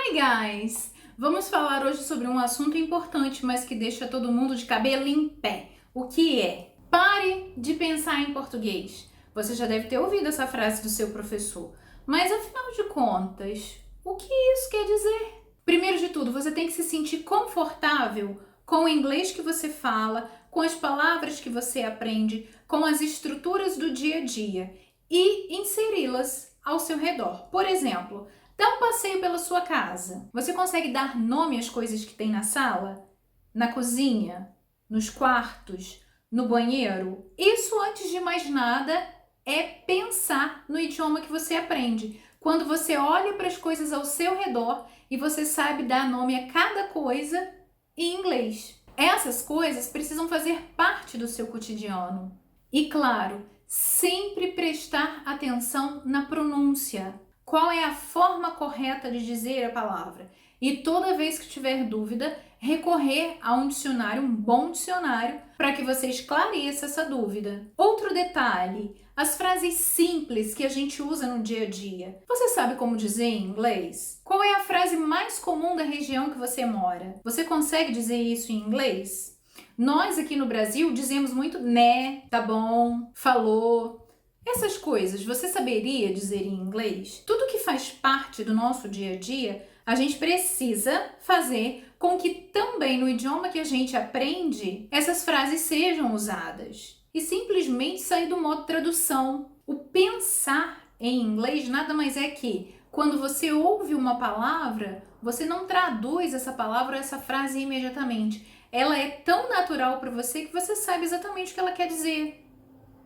Hi guys! Vamos falar hoje sobre um assunto importante, mas que deixa todo mundo de cabelo em pé. O que é? Pare de pensar em português. Você já deve ter ouvido essa frase do seu professor. Mas afinal de contas, o que isso quer dizer? Primeiro de tudo, você tem que se sentir confortável com o inglês que você fala, com as palavras que você aprende, com as estruturas do dia a dia e inseri-las ao seu redor. Por exemplo, dá um passeio pela sua casa. Você consegue dar nome às coisas que tem na sala? Na cozinha? Nos quartos? No banheiro? Isso, antes de mais nada, é pensar no idioma que você aprende. Quando você olha para as coisas ao seu redor e você sabe dar nome a cada coisa em inglês. Essas coisas precisam fazer parte do seu cotidiano. E claro, sempre prestar atenção na pronúncia. Qual é a forma correta de dizer a palavra? E toda vez que tiver dúvida, recorrer a um dicionário, um bom dicionário, para que você esclareça essa dúvida. Outro detalhe, as frases simples que a gente usa no dia a dia. Você sabe como dizer em inglês? Qual é a frase mais comum da região que você mora? Você consegue dizer isso em inglês? Nós aqui no Brasil dizemos muito né, tá bom, falou. Essas coisas você saberia dizer em inglês? Tudo que faz parte do nosso dia a dia, a gente precisa fazer com que também no idioma que a gente aprende, essas frases sejam usadas. E simplesmente sair do modo tradução. O pensar em inglês nada mais é que quando você ouve uma palavra, você não traduz essa palavra ou essa frase imediatamente. Ela é tão natural para você que você sabe exatamente o que ela quer dizer.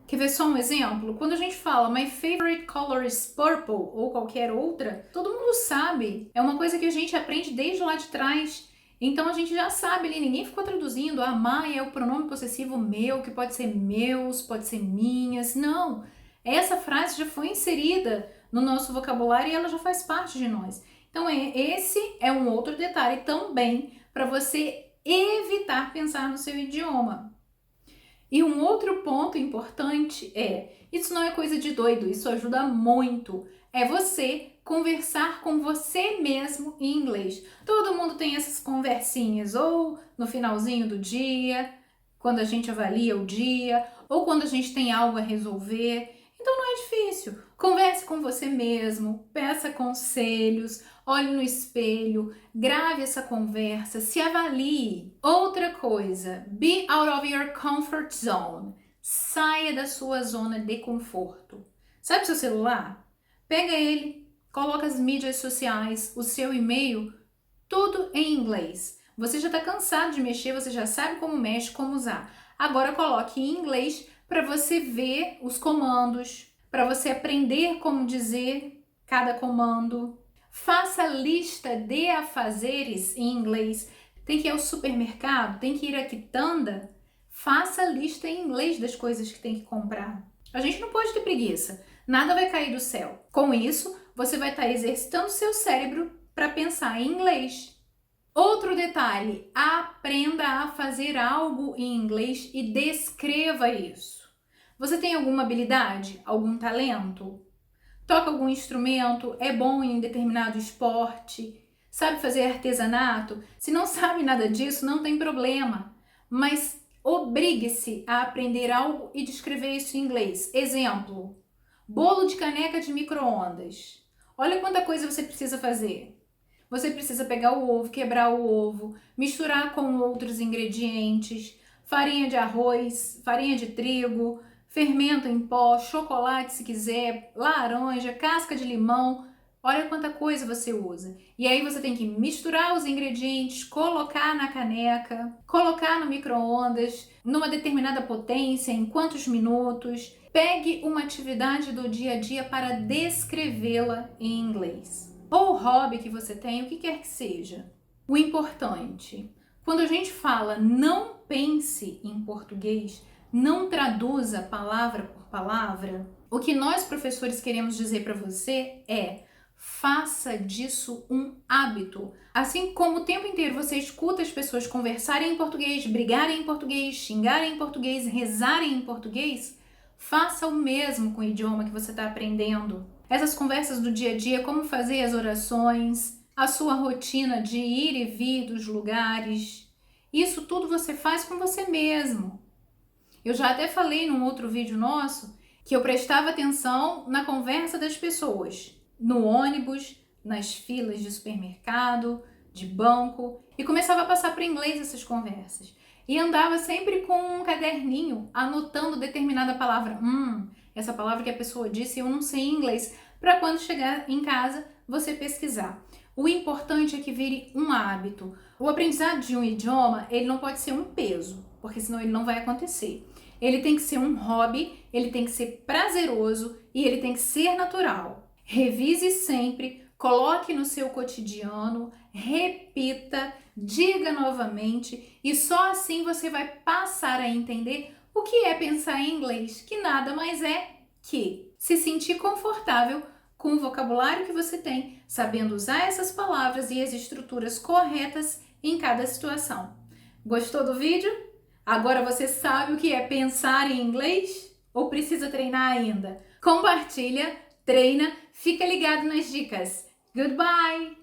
Quer ver só um exemplo? Quando a gente fala my favorite color is purple ou qualquer outra, todo mundo sabe. É uma coisa que a gente aprende desde lá de trás. Então a gente já sabe ali, ninguém ficou traduzindo. Ah, my é o pronome possessivo meu, que pode ser meus, pode ser minhas. Não. Essa frase já foi inserida no nosso vocabulário e ela já faz parte de nós. Então esse é um outro detalhe também para você evitar pensar no seu idioma. E um outro ponto importante isso não é coisa de doido, isso ajuda muito. É você conversar com você mesmo em inglês. Todo mundo tem essas conversinhas, ou no finalzinho do dia, quando a gente avalia o dia, ou quando a gente tem algo a resolver. Então não é difícil. Converse com você mesmo, peça conselhos, olhe no espelho, grave essa conversa, se avalie. Outra coisa, be out of your comfort zone. Saia da sua zona de conforto. Sabe seu celular? Pega ele, coloca as mídias sociais, o seu e-mail, tudo em inglês. Você já está cansado de mexer, você já sabe como mexe, como usar. Agora coloque em inglês para você ver os comandos, para você aprender como dizer cada comando. Faça lista de afazeres em inglês. Tem que ir ao supermercado, tem que ir à quitanda. Faça lista em inglês das coisas que tem que comprar. A gente não pode ter preguiça. Nada vai cair do céu. Com isso, você vai estar exercitando seu cérebro para pensar em inglês. Outro detalhe, aprenda a fazer algo em inglês e descreva isso. Você tem alguma habilidade? Algum talento? Toca algum instrumento? É bom em determinado esporte? Sabe fazer artesanato? Se não sabe nada disso, não tem problema. Mas obrigue-se a aprender algo e descrever isso em inglês. Exemplo, bolo de caneca de micro-ondas. Olha quanta coisa você precisa fazer. Você precisa pegar o ovo, quebrar o ovo, misturar com outros ingredientes, farinha de arroz, farinha de trigo, fermento em pó, chocolate se quiser, laranja, casca de limão. Olha quanta coisa você usa. E aí você tem que misturar os ingredientes, colocar na caneca, colocar no micro-ondas, numa determinada potência, em quantos minutos. Pegue uma atividade do dia a dia para descrevê-la em inglês. Ou hobby que você tem, o que quer que seja. O importante, quando a gente fala não pense em português, não traduza palavra por palavra, o que nós professores queremos dizer para você é: faça disso um hábito. Assim como o tempo inteiro você escuta as pessoas conversarem em português, brigarem em português, xingarem em português, rezarem em português, faça o mesmo com o idioma que você está aprendendo. Essas conversas do dia a dia, como fazer as orações, a sua rotina de ir e vir dos lugares. Isso tudo você faz com você mesmo. Eu já até falei num outro vídeo nosso que eu prestava atenção na conversa das pessoas, no ônibus, nas filas de supermercado, de banco, e começava a passar para o inglês essas conversas. E andava sempre com um caderninho anotando determinada palavra. Essa palavra que a pessoa disse eu não sei em inglês, para quando chegar em casa você pesquisar. O importante é que vire um hábito. O aprendizado de um idioma, ele não pode ser um peso, porque senão ele não vai acontecer. Ele tem que ser um hobby, ele tem que ser prazeroso e ele tem que ser natural. Revise sempre, coloque no seu cotidiano, repita, diga novamente e só assim você vai passar a entender o que é pensar em inglês, que nada mais é que se sentir confortável com o vocabulário que você tem, sabendo usar essas palavras e as estruturas corretas em cada situação. Gostou do vídeo? Agora você sabe o que é pensar em inglês? Ou precisa treinar ainda? Compartilha, treina, fica ligado nas dicas. Goodbye!